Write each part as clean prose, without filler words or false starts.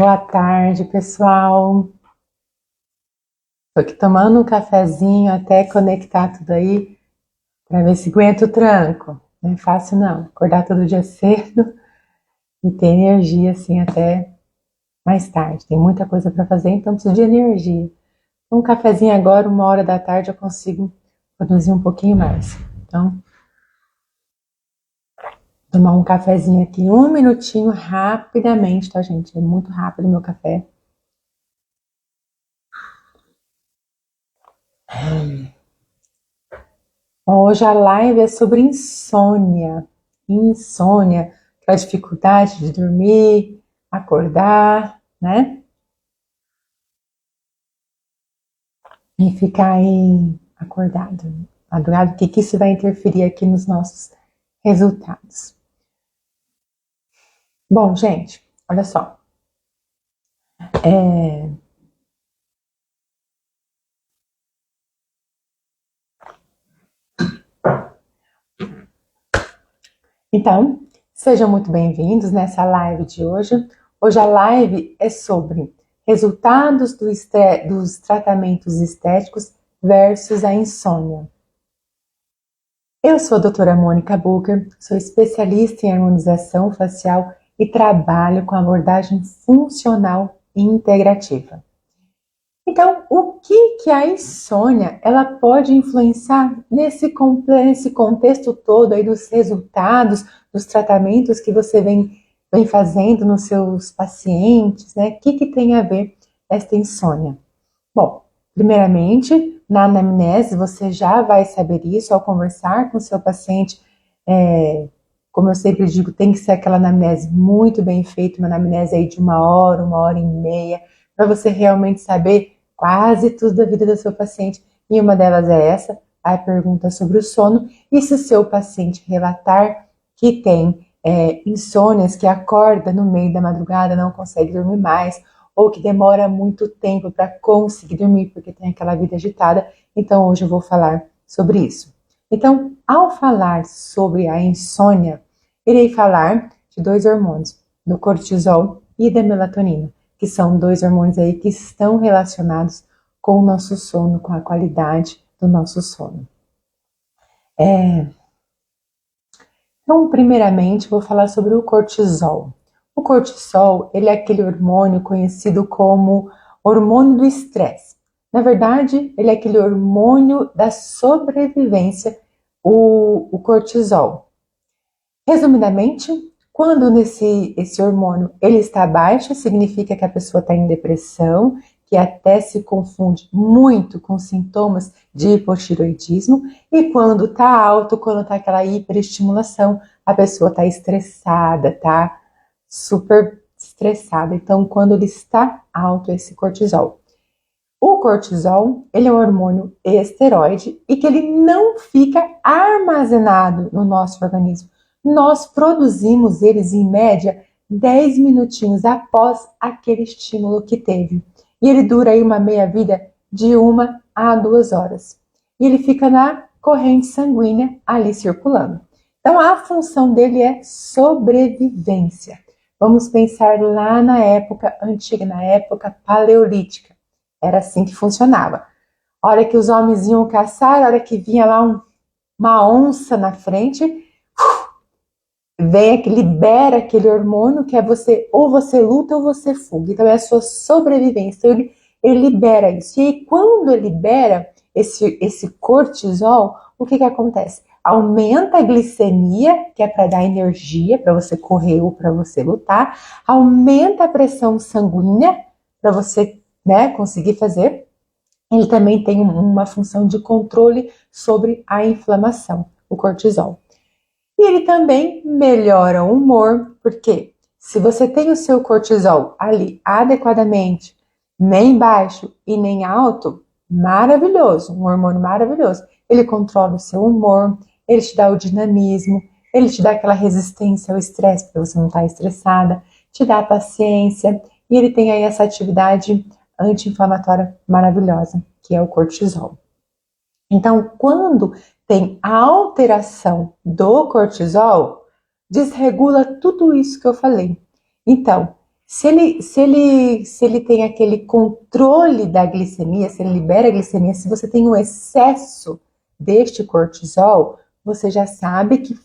Boa tarde, pessoal. Tô aqui tomando um cafezinho até conectar tudo aí para ver se aguento o tranco. Não é fácil não, acordar todo dia cedo e ter energia assim até mais tarde. Tem muita coisa para fazer, então preciso de energia. Um cafezinho agora, 1h da tarde, eu consigo produzir um pouquinho mais. Então, tomar um cafezinho aqui, 1 minutinho, rapidamente, tá, gente? É muito rápido o meu café. Hoje a live é sobre insônia. Insônia, aquela dificuldade de dormir, acordar, né? E ficar aí acordado, madrugado, o que isso vai interferir aqui nos nossos resultados. Bom, gente, olha só. Então, sejam muito bem-vindos nessa live de hoje. Hoje a live é sobre resultados dos tratamentos estéticos versus a insônia. Eu sou a doutora Mônica Booker, sou especialista em harmonização facial e trabalho com abordagem funcional e integrativa. Então, o que a insônia ela pode influenciar nesse contexto todo aí dos resultados, dos tratamentos que você vem fazendo nos seus pacientes, né? O que tem a ver esta insônia? Bom, primeiramente, na anamnese você já vai saber isso ao conversar com o seu paciente. Como eu sempre digo, tem que ser aquela anamnese muito bem feita, uma anamnese aí de 1h, 1h30, para você realmente saber quase tudo da vida do seu paciente. E uma delas é essa, a pergunta sobre o sono. E se o seu paciente relatar que tem insônias, que acorda no meio da madrugada, não consegue dormir mais, ou que demora muito tempo para conseguir dormir porque tem aquela vida agitada, então hoje eu vou falar sobre isso. Então, ao falar sobre a insônia, irei falar de 2 hormônios, do cortisol e da melatonina, que são 2 hormônios aí que estão relacionados com o nosso sono, com a qualidade do nosso sono. Então, primeiramente, vou falar sobre o cortisol. O cortisol, ele é aquele hormônio conhecido como hormônio do estresse. Na verdade, ele é aquele hormônio da sobrevivência, o cortisol. Resumidamente, quando esse hormônio ele está baixo, significa que a pessoa está em depressão, que até se confunde muito com sintomas de hipotireoidismo, e quando está alto, quando está aquela hiperestimulação, a pessoa está estressada, está super estressada. Então, quando ele está alto, esse cortisol. O cortisol, ele é um hormônio esteroide e que ele não fica armazenado no nosso organismo. Nós produzimos eles, em média, 10 minutinhos após aquele estímulo que teve. E ele dura aí uma meia-vida de 1 a 2 horas. E ele fica na corrente sanguínea ali circulando. Então, a função dele é sobrevivência. Vamos pensar lá na época antiga, na época paleolítica. Era assim que funcionava. A hora que os homens iam caçar, a hora que vinha lá uma onça na frente, libera aquele hormônio que é você, ou você luta ou você fuga. Então é a sua sobrevivência. Então, ele libera isso. E aí, quando ele libera esse cortisol, o que acontece? Aumenta a glicemia, que é para dar energia, para você correr ou para você lutar. Aumenta a pressão sanguínea, para você conseguir fazer. Ele também tem uma função de controle sobre a inflamação, o cortisol. E ele também melhora o humor, porque se você tem o seu cortisol ali adequadamente, nem baixo e nem alto, maravilhoso, um hormônio maravilhoso. Ele controla o seu humor, ele te dá o dinamismo, ele te dá aquela resistência ao estresse, porque você não está estressada, te dá paciência, e ele tem aí essa atividade anti-inflamatória maravilhosa, que é o cortisol. Então, quando tem a alteração do cortisol, desregula tudo isso que eu falei. Então, Se ele tem aquele controle da glicemia, se ele libera a glicemia, se você tem um excesso deste cortisol, você já sabe que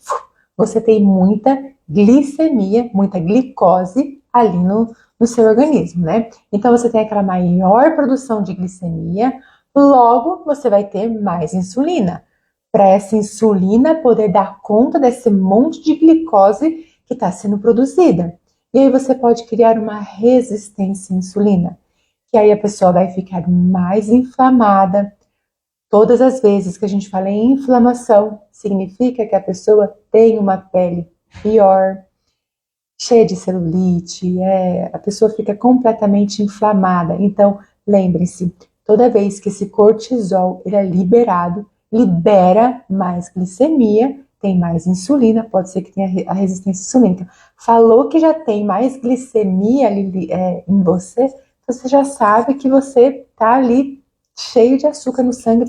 você tem muita glicemia, muita glicose ali no seu organismo, né? Então você tem aquela maior produção de glicemia, logo você vai ter mais insulina. Para essa insulina poder dar conta desse monte de glicose que está sendo produzida. E aí você pode criar uma resistência à insulina, que aí a pessoa vai ficar mais inflamada. Todas as vezes que a gente fala em inflamação, significa que a pessoa tem uma pele pior, cheia de celulite, a pessoa fica completamente inflamada. Então, lembre-se, toda vez que esse cortisol ele é liberado, libera mais glicemia, tem mais insulina, pode ser que tenha a resistência insulínica. Falou que já tem mais glicemia ali, em você, você já sabe que você está ali cheio de açúcar no sangue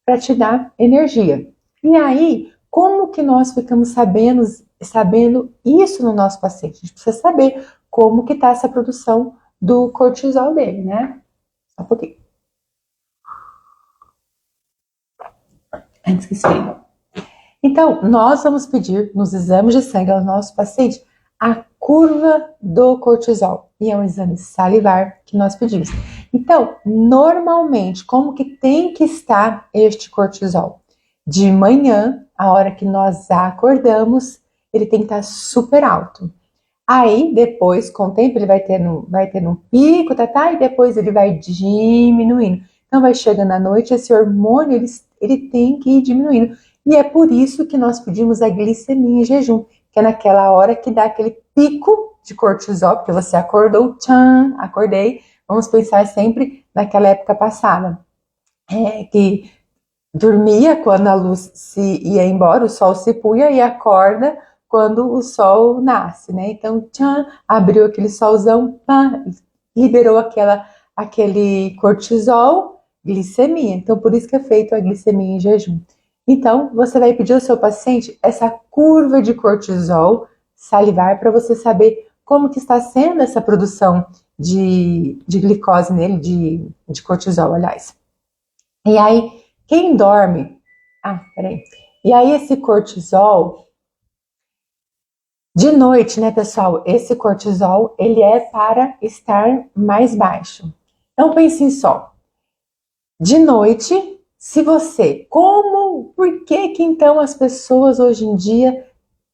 para te dar energia. E aí, como que nós ficamos sabendo isso no nosso paciente? A gente precisa saber como que está essa produção do cortisol dele, né? Só um pouquinho. Antes que esfrie. Então, nós vamos pedir nos exames de sangue ao nosso paciente a curva do cortisol. E é um exame salivar que nós pedimos. Então, normalmente, como que tem que estar este cortisol? De manhã, a hora que nós acordamos, ele tem que estar super alto. Aí, depois, com o tempo, ele vai tendo um pico, e depois ele vai diminuindo. Então, vai chegando à noite, esse hormônio, ele tem que ir diminuindo. E é por isso que nós pedimos a glicemia em jejum, que é naquela hora que dá aquele pico de cortisol, porque você acordou, tchan, acordei. Vamos pensar sempre naquela época passada, que dormia quando a luz se ia embora, o sol se punha e acorda quando o sol nasce, né? Então, tchan, abriu aquele solzão, pá, liberou aquele cortisol, glicemia. Então, por isso que é feito a glicemia em jejum. Então, você vai pedir ao seu paciente essa curva de cortisol salivar para você saber como que está sendo essa produção de glicose nele, de cortisol, aliás. E aí, quem dorme... peraí. E aí, esse cortisol... De noite, né, pessoal? Esse cortisol, ele é para estar mais baixo. Então, pensem só. De noite, se você... Por que que então as pessoas hoje em dia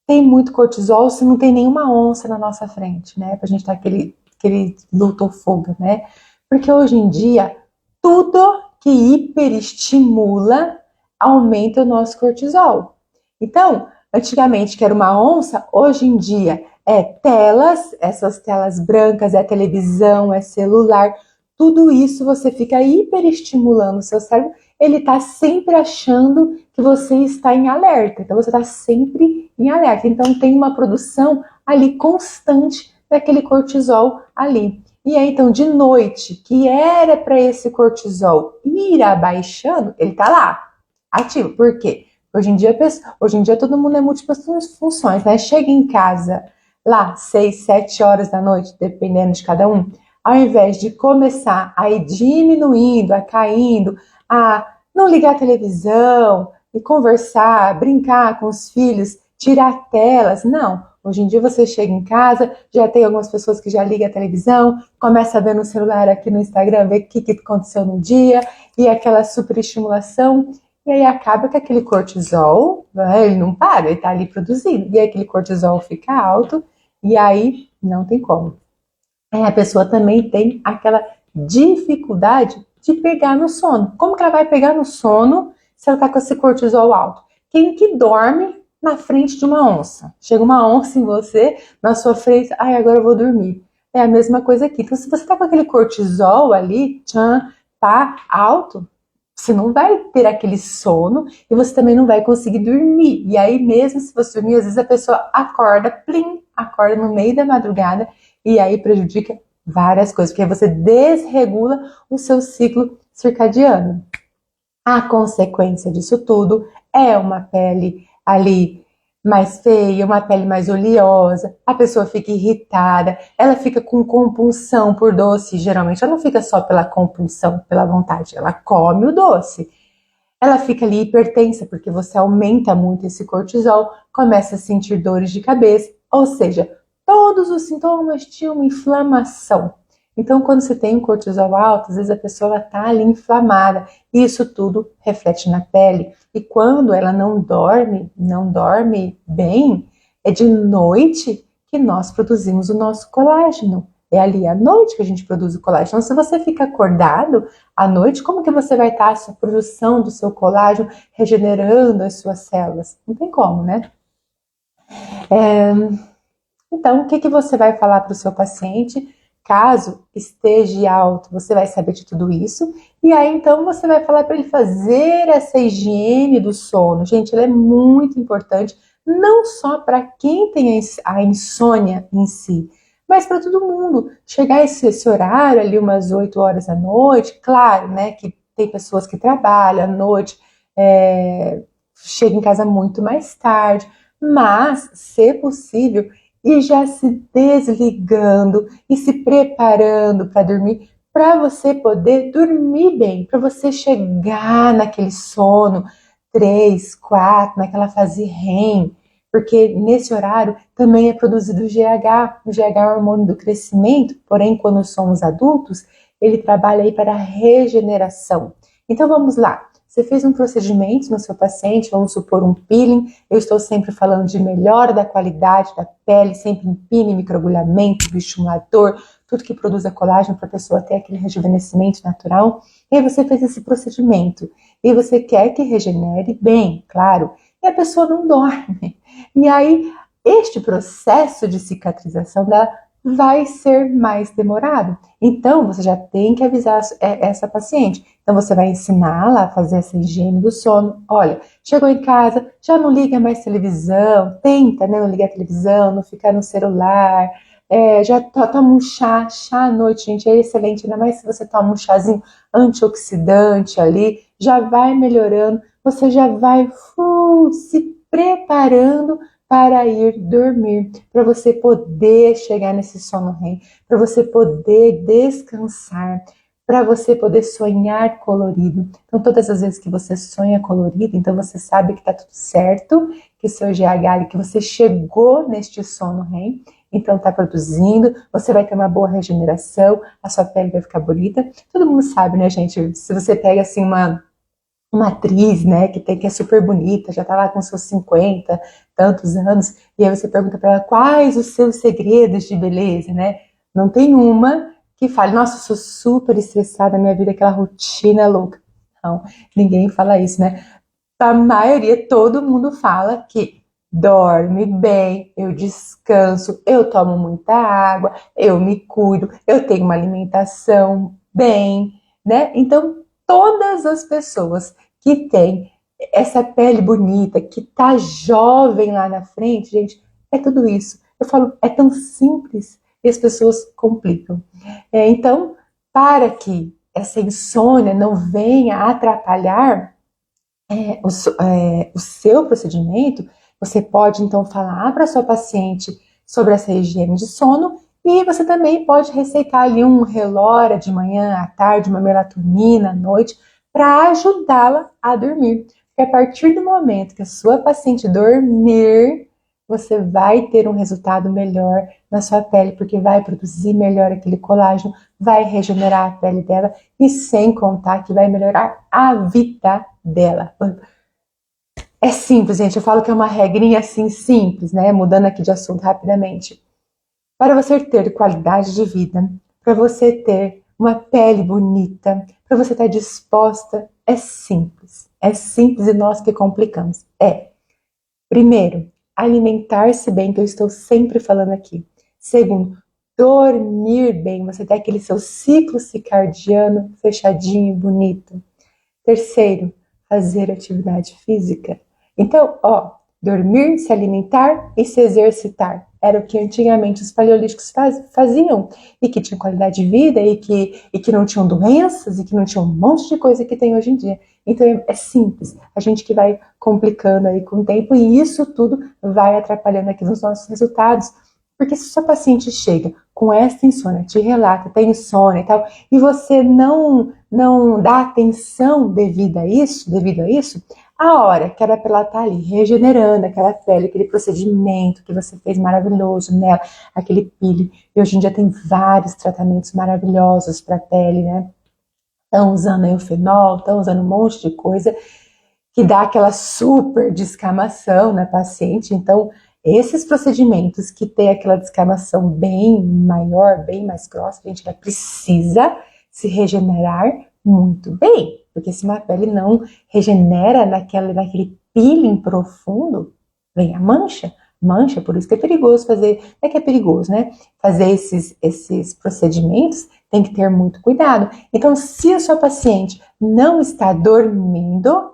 têm muito cortisol se não tem nenhuma onça na nossa frente, né? Pra gente dar aquele luta ou fuga, né? Porque hoje em dia, tudo que hiperestimula aumenta o nosso cortisol. Então, antigamente que era uma onça, hoje em dia é telas, essas telas brancas, é televisão, é celular, tudo isso você fica hiperestimulando o seu cérebro, ele está sempre achando que você está em alerta, então você está sempre em alerta, então tem uma produção ali constante daquele cortisol ali. E aí, então, de noite, que era para esse cortisol ir abaixando, ele está lá, ativo. Por quê? Hoje em dia todo mundo é múltiplas funções, né? Chega em casa lá 6, 7 horas da noite, dependendo de cada um, ao invés de começar a ir diminuindo, a caindo, a não ligar a televisão e conversar, brincar com os filhos, tirar telas, não. Hoje em dia você chega em casa, já tem algumas pessoas que já ligam a televisão, começa a ver no celular aqui no Instagram, ver o que aconteceu no dia, e aquela superestimulação, e aí acaba que aquele cortisol, ele não para, ele tá ali produzindo, e aí aquele cortisol fica alto, e aí não tem como. Aí a pessoa também tem aquela dificuldade de pegar no sono. Como que ela vai pegar no sono se ela tá com esse cortisol alto? Quem que dorme na frente de uma onça? Chega uma onça em você, na sua frente, agora eu vou dormir. É a mesma coisa aqui. Então, se você tá com aquele cortisol ali, alto, você não vai ter aquele sono e você também não vai conseguir dormir. E aí, mesmo se você dormir, às vezes a pessoa acorda no meio da madrugada e aí prejudica várias coisas, porque você desregula o seu ciclo circadiano. A consequência disso tudo é uma pele ali mais feia, uma pele mais oleosa, a pessoa fica irritada, ela fica com compulsão por doce, geralmente ela não fica só pela compulsão, pela vontade, ela come o doce. Ela fica ali hipertensa, porque você aumenta muito esse cortisol, começa a sentir dores de cabeça, ou seja, todos os sintomas de uma inflamação. Então, quando você tem um cortisol alto, às vezes a pessoa está ali inflamada, e isso tudo reflete na pele. E quando ela não dorme bem, é de noite que nós produzimos o nosso colágeno. É ali à noite que a gente produz o colágeno. Então, se você fica acordado à noite, como que você vai estar a produção do seu colágeno regenerando as suas células? Não tem como, né? Então, o que você vai falar para o seu paciente? Caso esteja alto, você vai saber de tudo isso. E aí, então, você vai falar para ele fazer essa higiene do sono. Gente, ela é muito importante, não só para quem tem a insônia em si, mas para todo mundo. Chegar esse horário ali, umas 8 horas da noite, claro, né, que tem pessoas que trabalham à noite, chegam em casa muito mais tarde, mas, se possível, e já se desligando e se preparando para dormir, para você poder dormir bem, para você chegar naquele sono 3, 4, naquela fase REM, porque nesse horário também é produzido o GH. O GH é o hormônio do crescimento, porém, quando somos adultos, ele trabalha aí para a regeneração. Então vamos lá. Você fez um procedimento no seu paciente, vamos supor um peeling. Eu estou sempre falando de melhora da qualidade da pele, sempre em peeling, microagulhamento, bioestimulador, tudo que produza colágeno para a pessoa ter aquele rejuvenescimento natural. E aí você fez esse procedimento e você quer que regenere bem, claro, e a pessoa não dorme. E aí este processo de cicatrização dela vai ser mais demorado. Então, você já tem que avisar essa paciente. Então, você vai ensiná-la a fazer essa higiene do sono. Olha, chegou em casa, já não liga mais televisão, tenta, né, não ligar a televisão, não ficar no celular, já toma um chá à noite, gente, é excelente, ainda mais se você toma um chazinho antioxidante ali, já vai melhorando, você já vai se preparando para ir dormir, para você poder chegar nesse sono REM, para você poder descansar, para você poder sonhar colorido. Então, todas as vezes que você sonha colorido, então você sabe que está tudo certo, que seu GH, que você chegou neste sono REM, então está produzindo, você vai ter uma boa regeneração, a sua pele vai ficar bonita. Todo mundo sabe, né, gente? Se você pega assim uma atriz, né, que é super bonita, já tá lá com seus 50, tantos anos, e aí você pergunta para ela quais os seus segredos de beleza, né? Não tem uma que fale, nossa, eu sou super estressada, minha vida é aquela rotina louca. Não, ninguém fala isso, né? A maioria, todo mundo fala que dorme bem, eu descanso, eu tomo muita água, eu me cuido, eu tenho uma alimentação bem, né? Então, todas as pessoas que têm essa pele bonita, que tá jovem lá na frente, gente, é tudo isso. Eu falo, é tão simples e as pessoas complicam. Então, para que essa insônia não venha atrapalhar o seu procedimento, você pode então falar para a sua paciente sobre essa higiene de sono e você também pode receitar ali um Relora de manhã, à tarde, uma melatonina à noite, para ajudá-la a dormir. Porque a partir do momento que a sua paciente dormir, você vai ter um resultado melhor na sua pele, porque vai produzir melhor aquele colágeno, vai regenerar a pele dela e sem contar que vai melhorar a vida dela. É simples, gente. Eu falo que é uma regrinha assim simples, né? Mudando aqui de assunto rapidamente. Para você ter qualidade de vida, para você ter uma pele bonita, para você estar disposta, é simples. É simples e nós que complicamos. Primeiro, alimentar-se bem, que eu estou sempre falando aqui. Segundo, dormir bem, você ter aquele seu ciclo circadiano fechadinho, bonito. Terceiro, fazer atividade física. Então, dormir, se alimentar e se exercitar. era o que antigamente os paleolíticos faziam, e que tinham qualidade de vida, e que não tinham doenças, e que não tinham um monte de coisa que tem hoje em dia. Então é simples, a gente que vai complicando aí com o tempo, e isso tudo vai atrapalhando aqui nos nossos resultados. Porque se sua paciente chega com essa insônia, te relata, tem insônia e tal, e você não dá atenção devido a isso, a hora que era para ela estar ali regenerando aquela pele, aquele procedimento que você fez maravilhoso nela, aquele peeling, e hoje em dia tem vários tratamentos maravilhosos para a pele, né? Estão usando aí o fenol, estão usando um monte de coisa que dá aquela super descamação na paciente. Então, esses procedimentos que tem aquela descamação bem maior, bem mais grossa, a gente precisa se regenerar muito bem, porque se uma pele não regenera naquele peeling profundo, vem a mancha, por isso que é perigoso fazer, não é que é perigoso, né? Fazer esses procedimentos tem que ter muito cuidado. Então, se a sua paciente não está dormindo,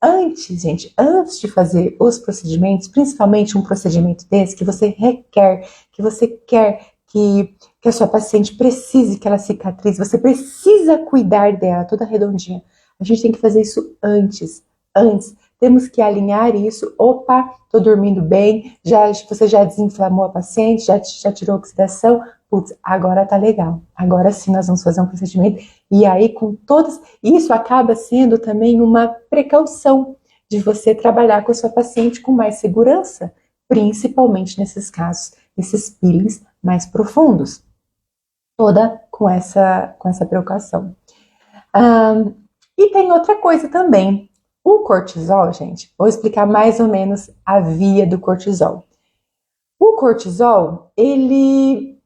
antes de fazer os procedimentos, principalmente um procedimento desse, que você requer, que você quer que a sua paciente precise que ela cicatrize, você precisa cuidar dela toda redondinha. A gente tem que fazer isso antes. Temos que alinhar isso. Tô dormindo bem, você já desinflamou a paciente, já tirou a oxidação, agora tá legal. Agora sim nós vamos fazer um procedimento. E aí com todos, isso acaba sendo também uma precaução de você trabalhar com a sua paciente com mais segurança, principalmente nesses casos, esses peelings mais profundos. Toda com essa precaução. E tem outra coisa também. O cortisol, gente, vou explicar mais ou menos a via do cortisol. O cortisol, ele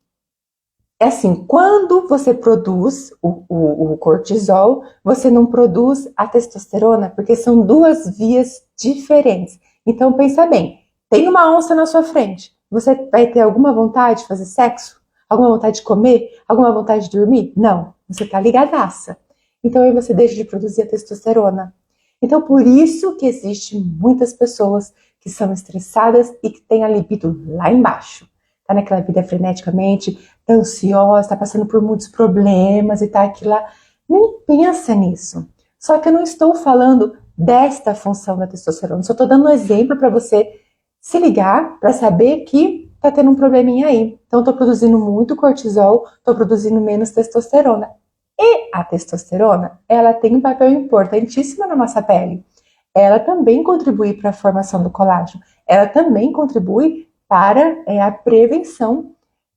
é assim, quando você produz o cortisol, você não produz a testosterona, porque são duas vias diferentes. Então, pensa bem, tem uma onça na sua frente, você vai ter alguma vontade de fazer sexo? Alguma vontade de comer? Alguma vontade de dormir? Não, você tá ligadaça. Então, aí você deixa de produzir a testosterona. Então, por isso que existe muitas pessoas que são estressadas e que têm a libido lá embaixo. Tá naquela vida freneticamente, tá ansiosa, tá passando por muitos problemas e tá aqui lá. Nem pensa nisso. Só que eu não estou falando desta função da testosterona, só estou dando um exemplo para você se ligar, para saber que tá tendo um probleminha aí. Então, tô produzindo muito cortisol, tô produzindo menos testosterona. E a testosterona, ela tem um papel importantíssimo na nossa pele. Ela também contribui para a formação do colágeno. Ela também contribui para a prevenção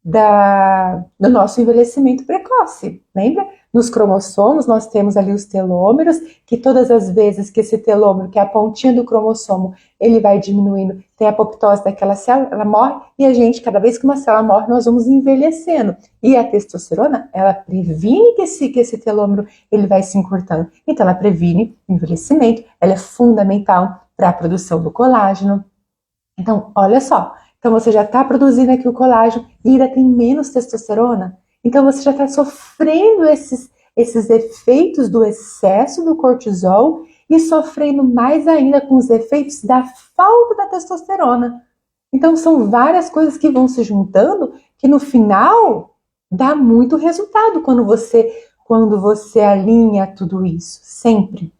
do nosso envelhecimento precoce. Lembra? Nos cromossomos, nós temos ali os telômeros, que todas as vezes que esse telômero, que é a pontinha do cromossomo, ele vai diminuindo, tem a apoptose daquela célula, ela morre, e a gente, cada vez que uma célula morre, nós vamos envelhecendo. E a testosterona, ela previne que esse telômero ele vai se encurtando. Então, ela previne o envelhecimento, ela é fundamental para a produção do colágeno. Então, olha só, então você já está produzindo aqui o colágeno e ainda tem menos testosterona. Então você já está sofrendo esses efeitos do excesso do cortisol e sofrendo mais ainda com os efeitos da falta da testosterona. Então são várias coisas que vão se juntando que no final dá muito resultado quando você alinha tudo isso, sempre.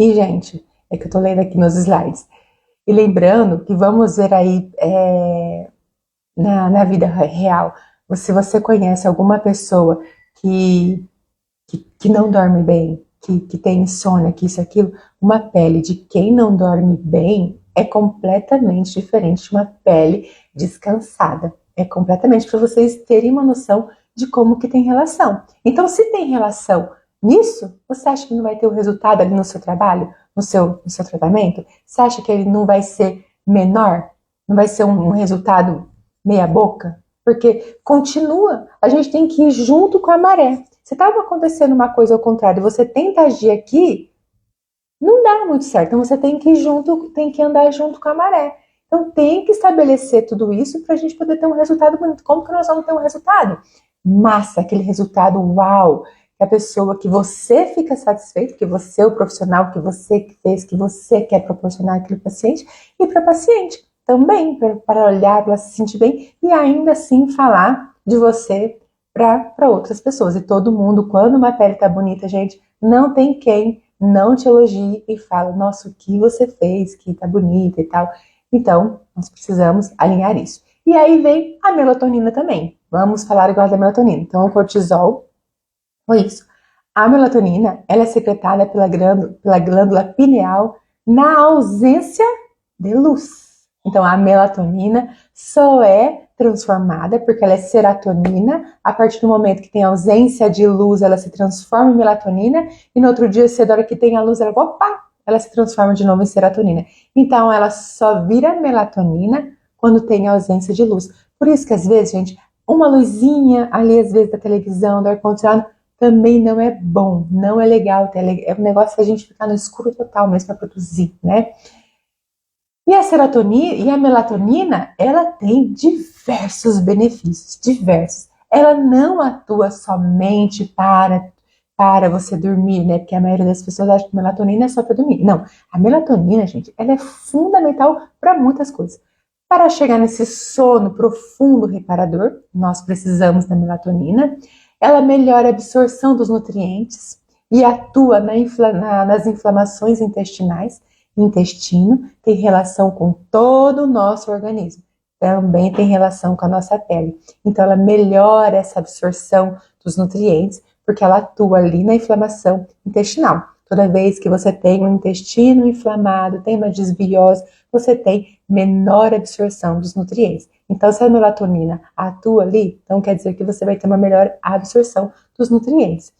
E, gente, é que eu tô lendo aqui meus slides. E lembrando que vamos ver aí na vida real, se você conhece alguma pessoa que não dorme bem, que tem insônia, que isso, aquilo, uma pele de quem não dorme bem é completamente diferente de uma pele descansada. É completamente para vocês terem uma noção de como que tem relação. Então, se tem relação nisso, você acha que não vai ter o resultado ali no seu trabalho, no seu tratamento? Você acha que ele não vai ser menor? Não vai ser um resultado meia boca? Porque continua, a gente tem que ir junto com a maré. Se estava acontecendo uma coisa ao contrário, você tenta agir aqui, não dá muito certo. Então você tem que ir junto, tem que andar junto com a maré. Então tem que estabelecer tudo isso para a gente poder ter um resultado bonito. Como que nós vamos ter um resultado? Massa, aquele resultado uau, que a pessoa, que você fica satisfeito, que você é o profissional, que você que fez, que você quer proporcionar aquele paciente, e para o paciente também, para olhar, para se sentir bem, e ainda assim falar de você para outras pessoas. E todo mundo, quando uma pele tá bonita, gente, não tem quem não te elogie e fala, nossa, o que você fez, que tá bonita e tal. Então, nós precisamos alinhar isso. E aí vem a melatonina também. Vamos falar agora da melatonina. Então, o cortisol, foi isso. A melatonina, ela é secretada pela glândula pineal na ausência de luz. Então, a melatonina só é transformada porque ela é serotonina. A partir do momento que tem ausência de luz, ela se transforma em melatonina. E no outro dia, cedo, a hora que tem a luz, ela se transforma de novo em serotonina. Então, ela só vira melatonina quando tem ausência de luz. Por isso que, às vezes, gente, uma luzinha ali, às vezes, da televisão, do ar-condicionado, também não é bom, não é legal. É um negócio que a gente ficar no escuro total mesmo para produzir, né? E a serotonina e a melatonina, ela tem diversos benefícios, diversos. Ela não atua somente para você dormir, né? Porque a maioria das pessoas acha que melatonina é só para dormir. Não, a melatonina, gente, ela é fundamental para muitas coisas. Para chegar nesse sono profundo reparador, nós precisamos da melatonina. Ela melhora a absorção dos nutrientes e atua nas inflamações intestinais. Intestino tem relação com todo o nosso organismo, também tem relação com a nossa pele. Então, ela melhora essa absorção dos nutrientes, porque ela atua ali na inflamação intestinal. Toda vez que você tem um intestino inflamado, tem uma desbiose, você tem menor absorção dos nutrientes. Então, se a melatonina atua ali, então quer dizer que você vai ter uma melhor absorção dos nutrientes.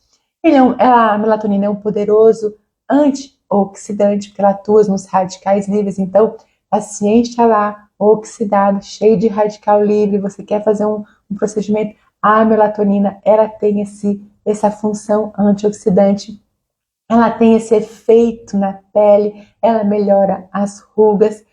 A melatonina é um poderoso antioxidante, porque ela atua nos radicais livres. Então, o paciente está lá, oxidado, cheio de radical livre, você quer fazer um procedimento, a melatonina, ela tem essa função antioxidante, ela tem esse efeito na pele, ela melhora as rugas.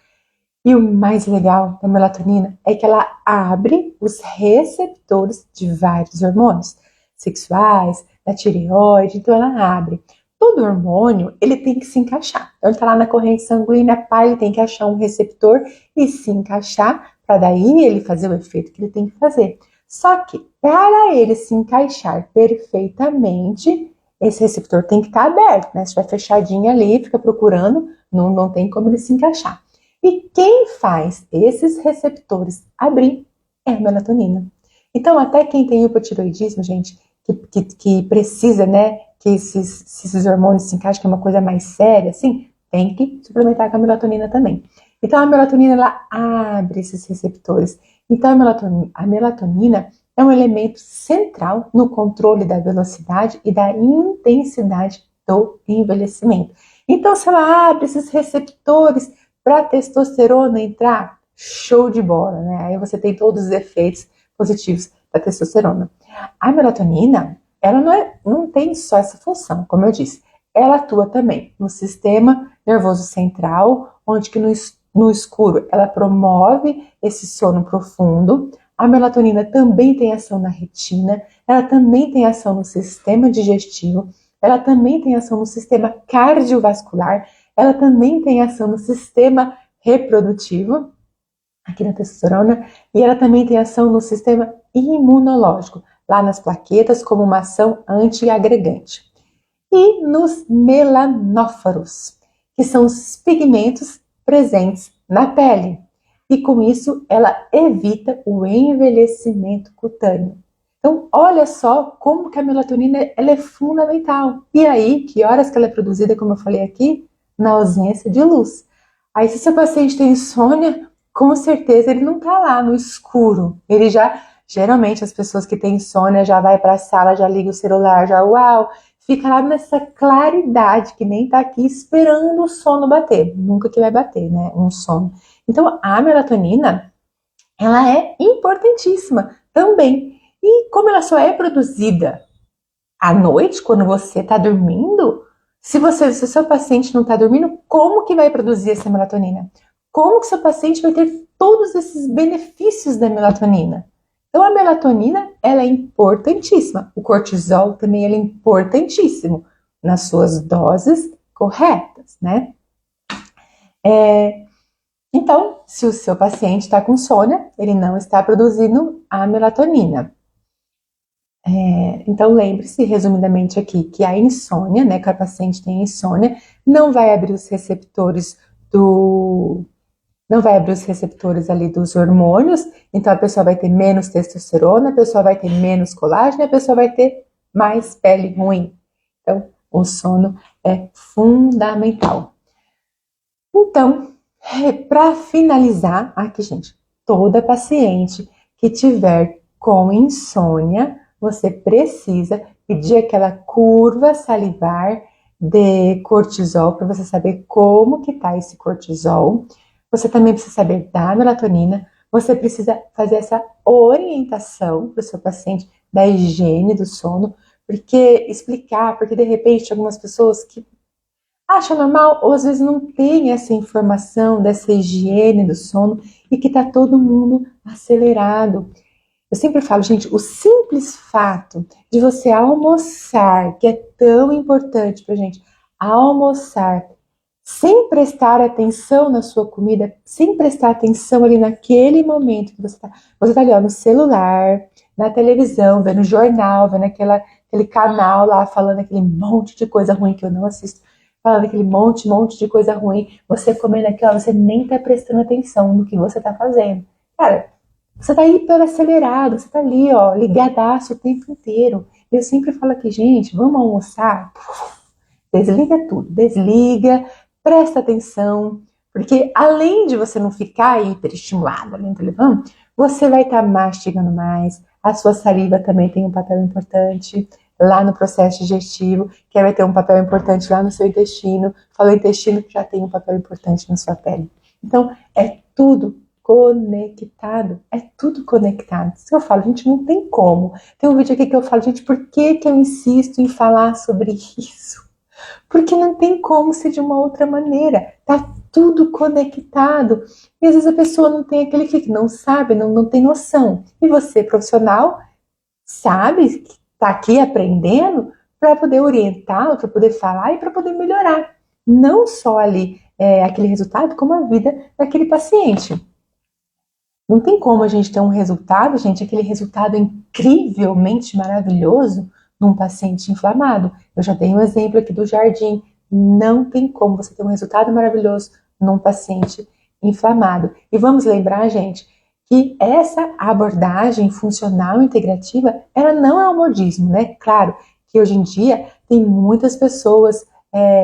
E o mais legal da melatonina é que ela abre os receptores de vários hormônios sexuais, da tireoide, então ela abre. Todo hormônio, ele tem que se encaixar. Então, ele está lá na corrente sanguínea, ele tem que achar um receptor e se encaixar, para daí ele fazer o efeito que ele tem que fazer. Só que, para ele se encaixar perfeitamente, esse receptor tem que estar aberto, né? Se estiver fechadinho ali, fica procurando, não tem como ele se encaixar. E quem faz esses receptores abrir é a melatonina. Então, até quem tem hipotiroidismo, gente, que precisa, né, que esses hormônios se encaixem, que é uma coisa mais séria, assim, tem que suplementar com a melatonina também. Então, a melatonina, ela abre esses receptores. Então, a melatonina é um elemento central no controle da velocidade e da intensidade do envelhecimento. Então, se ela abre esses receptores para a testosterona entrar, show de bola, né? Aí você tem todos os efeitos positivos da testosterona. A melatonina, ela não tem só essa função, como eu disse. Ela atua também no sistema nervoso central, onde que no escuro ela promove esse sono profundo. A melatonina também tem ação na retina, ela também tem ação no sistema digestivo, ela também tem ação no sistema cardiovascular, ela também tem ação no sistema reprodutivo, aqui na testosterona, e ela também tem ação no sistema imunológico, lá nas plaquetas, como uma ação antiagregante. E nos melanóforos, que são os pigmentos presentes na pele. E com isso, ela evita o envelhecimento cutâneo. Então, olha só como que a melatonina ela é fundamental. E aí, que horas que ela é produzida, como eu falei aqui? Na ausência de luz. Aí, se seu paciente tem insônia, com certeza ele não está lá no escuro. Ele geralmente as pessoas que têm insônia já vai para a sala, já liga o celular, fica lá nessa claridade, que nem está aqui esperando o sono bater. Nunca que vai bater, né? Um sono. Então, a melatonina, ela é importantíssima também. E como ela só é produzida à noite, quando você está dormindo, se o seu paciente não está dormindo, como que vai produzir essa melatonina? Como que seu paciente vai ter todos esses benefícios da melatonina? Então, a melatonina, ela é importantíssima. O cortisol também ele é importantíssimo nas suas doses corretas, né? Então, se o seu paciente está com insônia, ele não está produzindo a melatonina. Então, lembre-se, resumidamente aqui, que a insônia, né, que a paciente tem insônia, não vai abrir os receptores ali dos hormônios, então a pessoa vai ter menos testosterona, a pessoa vai ter menos colágeno, a pessoa vai ter mais pele ruim. Então, o sono é fundamental. Então, para finalizar, aqui, gente, toda paciente que tiver com insônia, você precisa pedir aquela curva salivar de cortisol para você saber como que tá esse cortisol. Você também precisa saber da melatonina. Você precisa fazer essa orientação para o seu paciente da higiene do sono, porque de repente algumas pessoas que acham normal ou às vezes não tem essa informação dessa higiene do sono e que tá todo mundo acelerado. Eu sempre falo, gente, o simples fato de você almoçar, que é tão importante pra gente, almoçar sem prestar atenção na sua comida, sem prestar atenção ali naquele momento que você tá ali ó, no celular, na televisão, vendo jornal, vendo aquele canal lá falando aquele monte de coisa ruim que eu não assisto, falando aquele monte de coisa ruim, você comendo aquilo, você nem tá prestando atenção no que você tá fazendo. Cara, você tá hiperacelerado, você tá ali, ó, ligadaço o tempo inteiro. Eu sempre falo aqui, gente, vamos almoçar? Desliga tudo, desliga, presta atenção, porque além de você não ficar hiperestimulado ali no telefone, você vai estar mastigando mais, a sua saliva também tem um papel importante lá no processo digestivo, que vai ter um papel importante lá no seu intestino, falou intestino que já tem um papel importante na sua pele. Então, é tudo conectado, é tudo conectado. Isso que eu falo, gente, não tem como. Tem um vídeo aqui que eu falo, gente, por que eu insisto em falar sobre isso? Porque não tem como ser de uma outra maneira. Tá tudo conectado. E às vezes a pessoa não tem aquele clique, não sabe, não tem noção. E você, profissional, sabe que tá aqui aprendendo para poder orientar, para poder falar e para poder melhorar. Não só ali aquele resultado, como a vida daquele paciente. Não tem como a gente ter um resultado, gente, aquele resultado incrivelmente maravilhoso num paciente inflamado. Eu já dei um exemplo aqui do jardim. Não tem como você ter um resultado maravilhoso num paciente inflamado. E vamos lembrar, gente, que essa abordagem funcional integrativa, ela não é um modismo, né? Claro que hoje em dia tem muitas pessoas,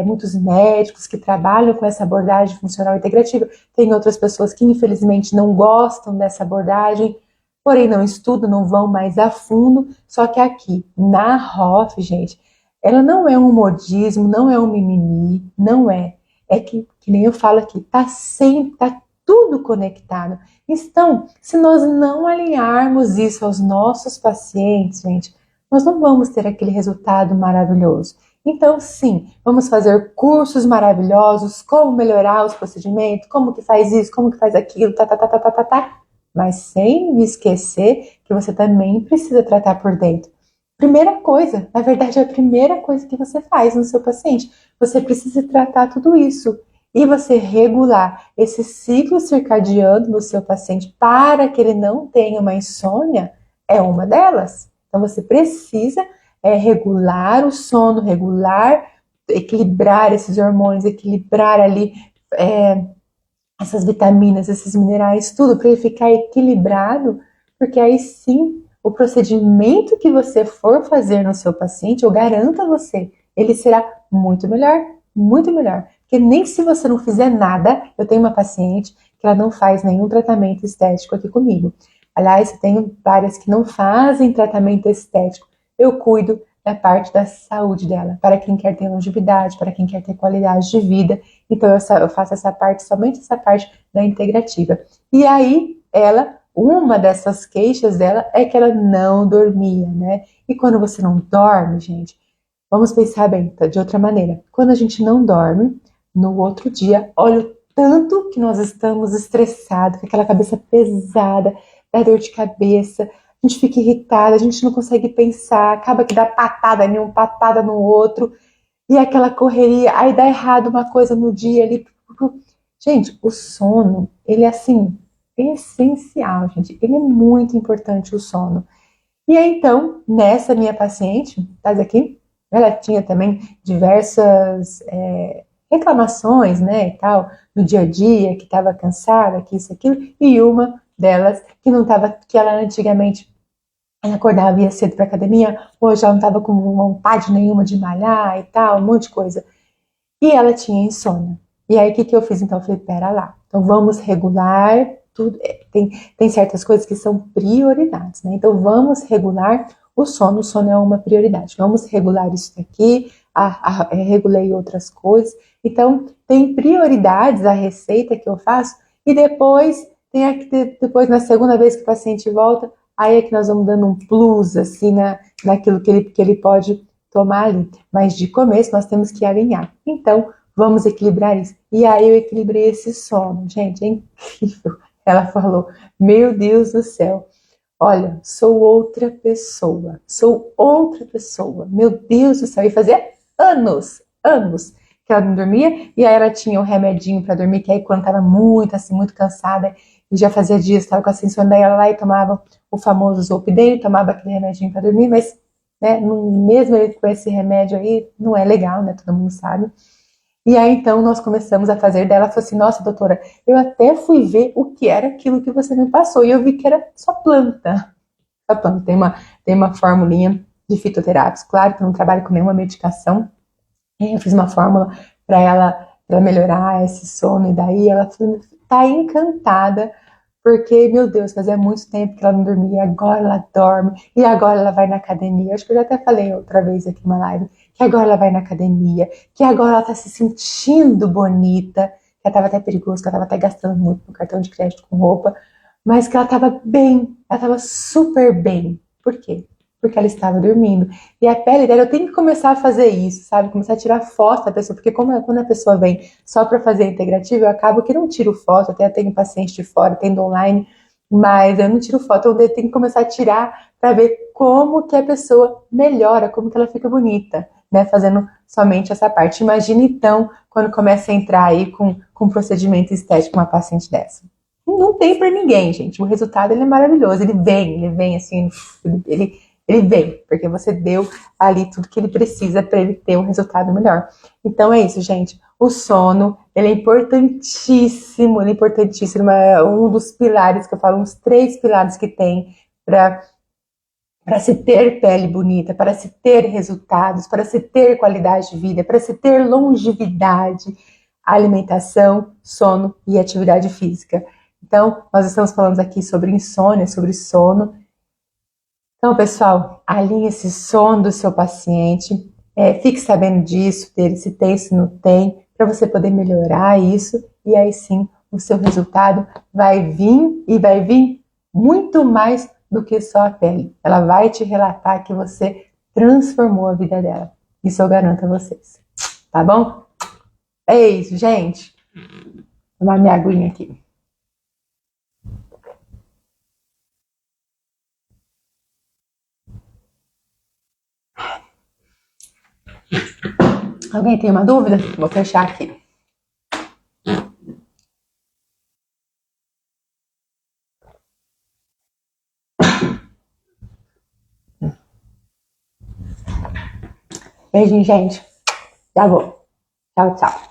muitos médicos que trabalham com essa abordagem funcional integrativa. Tem outras pessoas que infelizmente não gostam dessa abordagem, porém não estudam, não vão mais a fundo. Só que aqui, na ROF, gente, ela não é um modismo, não é um mimimi, não é. É que nem eu falo aqui, tá tudo conectado. Então, se nós não alinharmos isso aos nossos pacientes, gente, nós não vamos ter aquele resultado maravilhoso. Então, sim, vamos fazer cursos maravilhosos, como melhorar os procedimentos, como que faz isso, como que faz aquilo, mas sem esquecer que você também precisa tratar por dentro. Primeira coisa, na verdade, é a primeira coisa que você faz no seu paciente. Você precisa tratar tudo isso. E você regular esse ciclo circadiano do seu paciente para que ele não tenha uma insônia é uma delas. Então, você precisa regular o sono, equilibrar esses hormônios, equilibrar ali essas vitaminas, esses minerais, tudo para ele ficar equilibrado, porque aí sim, o procedimento que você for fazer no seu paciente, eu garanto a você, ele será muito melhor, muito melhor. Porque nem se você não fizer nada, eu tenho uma paciente que ela não faz nenhum tratamento estético aqui comigo. Aliás, eu tenho várias que não fazem tratamento estético. Eu cuido da parte da saúde dela, para quem quer ter longevidade, para quem quer ter qualidade de vida. Então, eu faço essa parte, somente essa parte da integrativa. E aí, uma dessas queixas dela é que ela não dormia, né? E quando você não dorme, gente, vamos pensar bem, de outra maneira. Quando a gente não dorme, no outro dia, olha o tanto que nós estamos estressados, com aquela cabeça pesada, dá dor de cabeça, a gente fica irritada, a gente não consegue pensar, acaba que dá patada em um, patada no outro, e aquela correria, aí dá errado uma coisa no dia ali. Gente, o sono, ele é assim, essencial, gente. Ele é muito importante o sono. E aí, então, nessa minha paciente, tá aqui, ela tinha também diversas reclamações, né, e tal, no dia a dia, que estava cansada, que isso, aquilo, e uma delas que não estava, que ela antigamente ela acordava e ia cedo para academia, hoje ela não estava com vontade nenhuma de malhar e tal, um monte de coisa. E ela tinha insônia. E aí, o que eu fiz? Então, eu falei, pera lá. Então, vamos regular tudo. Tem certas coisas que são prioridades, né? Então, vamos regular o sono. O sono é uma prioridade. Vamos regular isso daqui. Regulei outras coisas. Então, tem prioridades a receita que eu faço. E depois, depois na segunda vez que o paciente volta, aí é que nós vamos dando um plus, assim, naquilo que ele pode tomar ali. Mas de começo nós temos que alinhar. Então, vamos equilibrar isso. E aí eu equilibrei esse sono. Gente, é incrível. Ela falou: Meu Deus do céu. Olha, sou outra pessoa. Sou outra pessoa. Meu Deus do céu. E fazia anos que ela não dormia. E aí ela tinha um remedinho para dormir, que aí quando estava muito, assim, muito cansada, e já fazia dias que estava com a insônia, daí ela lá e tomava o famoso Zolpidem, tomava aquele remedinho para dormir, mas né, mesmo ele com esse remédio aí, não é legal, né? Todo mundo sabe. E aí, então, nós começamos a fazer dela, falou assim, nossa, doutora, eu até fui ver o que era aquilo que você me passou, e eu vi que era só planta. Só planta. Tem uma formulinha de fitoterápicos, claro que eu não trabalho com nenhuma medicação, eu fiz uma fórmula para ela, para melhorar esse sono, e daí ela tá encantada, porque, meu Deus, fazia muito tempo que ela não dormia, agora ela dorme, e agora ela vai na academia. Acho que eu já até falei outra vez aqui numa live, que agora ela vai na academia, que agora ela tá se sentindo bonita, que ela tava até perigoso, que ela tava até gastando muito no cartão de crédito com roupa, mas que ela tava bem, ela tava super bem. Por quê? Porque ela estava dormindo. E a pele dela, eu tenho que começar a fazer isso, sabe? Começar a tirar foto da pessoa, porque quando a pessoa vem só para fazer integrativo, eu acabo que não tiro foto, até tenho paciente de fora, tendo online, mas eu não tiro foto, eu tenho que começar a tirar para ver como que a pessoa melhora, como que ela fica bonita, né? Fazendo somente essa parte. Imagina então quando começa a entrar aí com um procedimento estético uma paciente dessa. Não tem para ninguém, gente. O resultado ele é maravilhoso, ele vem assim, ele vem, porque você deu ali tudo que ele precisa para ele ter um resultado melhor. Então é isso, gente. O sono, ele é importantíssimo, é um dos pilares que eu falo, uns 3 pilares que tem para se ter pele bonita, para se ter resultados, para se ter qualidade de vida, para se ter longevidade, alimentação, sono e atividade física. Então, nós estamos falando aqui sobre insônia, sobre sono. Então, pessoal, alinhe esse sono do seu paciente, fique sabendo disso, dele, se tem, se não tem, para você poder melhorar isso, e aí sim o seu resultado vai vir e vai vir muito mais do que só a pele. Ela vai te relatar que você transformou a vida dela. Isso eu garanto a vocês. Tá bom? É isso, gente. Vou tomar minha aguinha aqui. Alguém tem uma dúvida? Vou fechar aqui. Beijinho, gente. Já vou. Tchau, tchau.